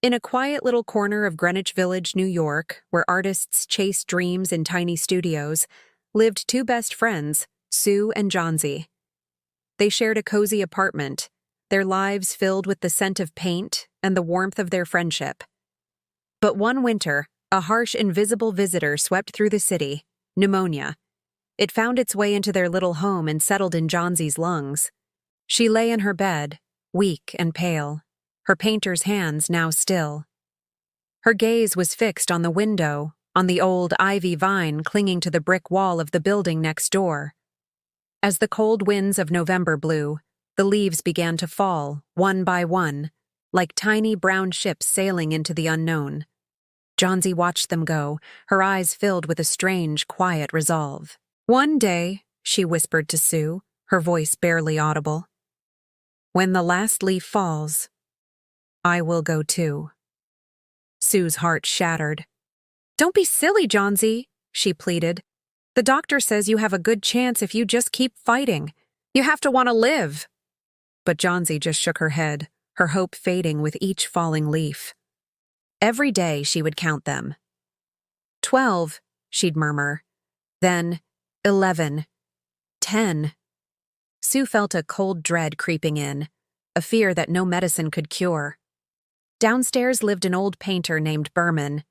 In a quiet little corner of Greenwich Village, New York, where artists chase dreams in tiny studios, lived two best friends, Sue and Johnsy. They shared a cozy apartment, their lives filled with the scent of paint and the warmth of their friendship. But one winter, a harsh, invisible visitor swept through the city, pneumonia. It found its way into their little home and settled in Johnsy's lungs. She lay in her bed, weak and pale, her painter's hands now still. Her gaze was fixed on the window, on the old ivy vine clinging to the brick wall of the building next door. As the cold winds of November blew, the leaves began to fall, one by one, like tiny brown ships sailing into the unknown. Johnsy watched them go, her eyes filled with a strange, quiet resolve. "One day," she whispered to Sue, her voice barely audible, "when the last leaf falls, I will go too." Sue's heart shattered. "Don't be silly, Johnsy," she pleaded. "The doctor says you have a good chance if you just keep fighting. You have to want to live." But Johnsy just shook her head, her hope fading with each falling leaf. Every day she would count them. 12, she'd murmur. Then 11, 10. Sue felt a cold dread creeping in, a fear that no medicine could cure. Downstairs lived an old painter named Berman.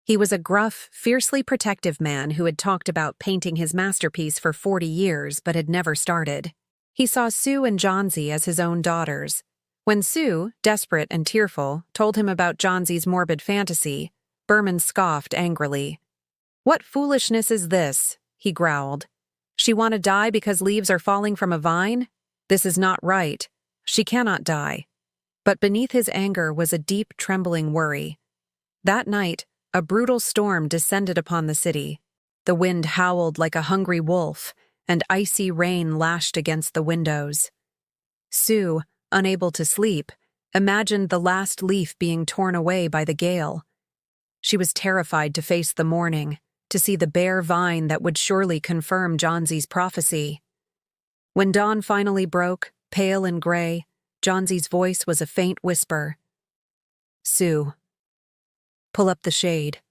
He was a gruff, fiercely protective man who had talked about painting his masterpiece for 40 years but had never started. He saw Sue and Johnsy as his own daughters. When Sue, desperate and tearful, told him about Johnsy's morbid fantasy, Berman scoffed angrily. "What foolishness is this?" he growled. "She want to die because leaves are falling from a vine? This is not right. She cannot die." But beneath his anger was a deep, trembling worry. That night, a brutal storm descended upon the city. The wind howled like a hungry wolf, and icy rain lashed against the windows. Sue, unable to sleep, imagined the last leaf being torn away by the gale. She was terrified to face the morning, to see the bare vine that would surely confirm Johnsy's prophecy. When dawn finally broke, pale and gray, Johnsy's voice was a faint whisper. "Sue, pull up the shade.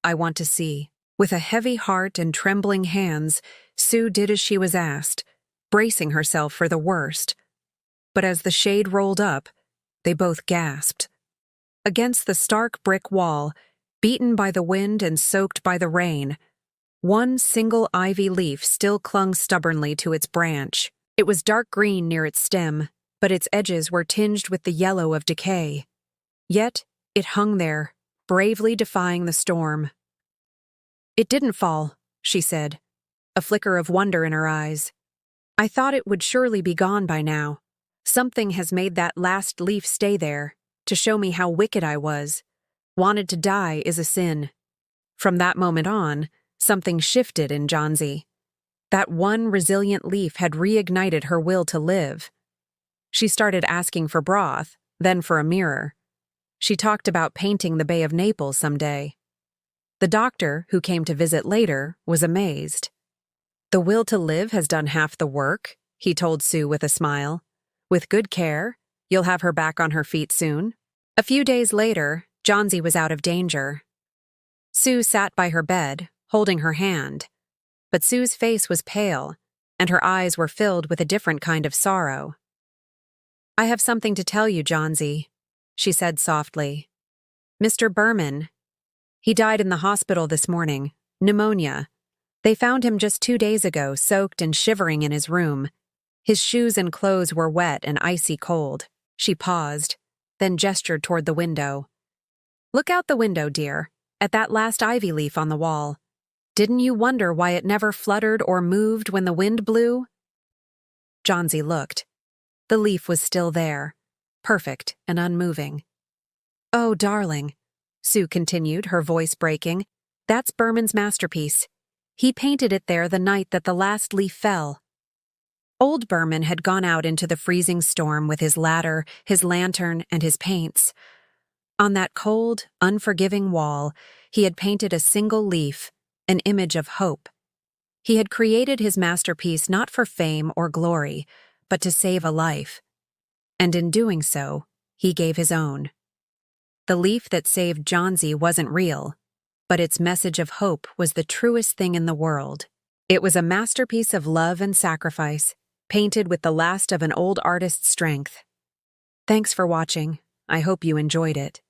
I want to see." With a heavy heart and trembling hands, Sue did as she was asked, bracing herself for the worst. But as the shade rolled up, they both gasped. Against the stark brick wall, beaten by the wind and soaked by the rain, one single ivy leaf still clung stubbornly to its branch. It was dark green near its stem, but its edges were tinged with the yellow of decay. Yet it hung there, bravely defying the storm. "It didn't fall," she said, a flicker of wonder in her eyes. "I thought it would surely be gone by now. Something has made that last leaf stay there, to show me how wicked I was. Wanted to die is a sin." From that moment on, something shifted in Johnsy. That one resilient leaf had reignited her will to live. She started asking for broth, then for a mirror. She talked about painting the Bay of Naples someday. The doctor, who came to visit later, was amazed. "The will to live has done half the work," he told Sue with a smile. "With good care, you'll have her back on her feet soon." A few days later, Johnsy was out of danger. Sue sat by her bed, holding her hand. But Sue's face was pale, and her eyes were filled with a different kind of sorrow. "I have something to tell you, Johnsy," she said softly. "Mr. Berman, he died in the hospital this morning, pneumonia. They found him just 2 days ago, soaked and shivering in his room. His shoes and clothes were wet and icy cold." She paused, then gestured toward the window. "Look out the window, dear, at that last ivy leaf on the wall. Didn't you wonder why it never fluttered or moved when the wind blew?" Johnsy looked. The leaf was still there, perfect and unmoving. "Oh, darling," Sue continued, her voice breaking, "that's Berman's masterpiece. He painted it there the night that the last leaf fell." Old Berman had gone out into the freezing storm with his ladder, his lantern, and his paints. On that cold, unforgiving wall, he had painted a single leaf, an image of hope. He had created his masterpiece not for fame or glory, but to save a life. And in doing so, he gave his own. The leaf that saved Johnsy wasn't real, but its message of hope was the truest thing in the world. It was a masterpiece of love and sacrifice, painted with the last of an old artist's strength. Thanks for watching. I hope you enjoyed it.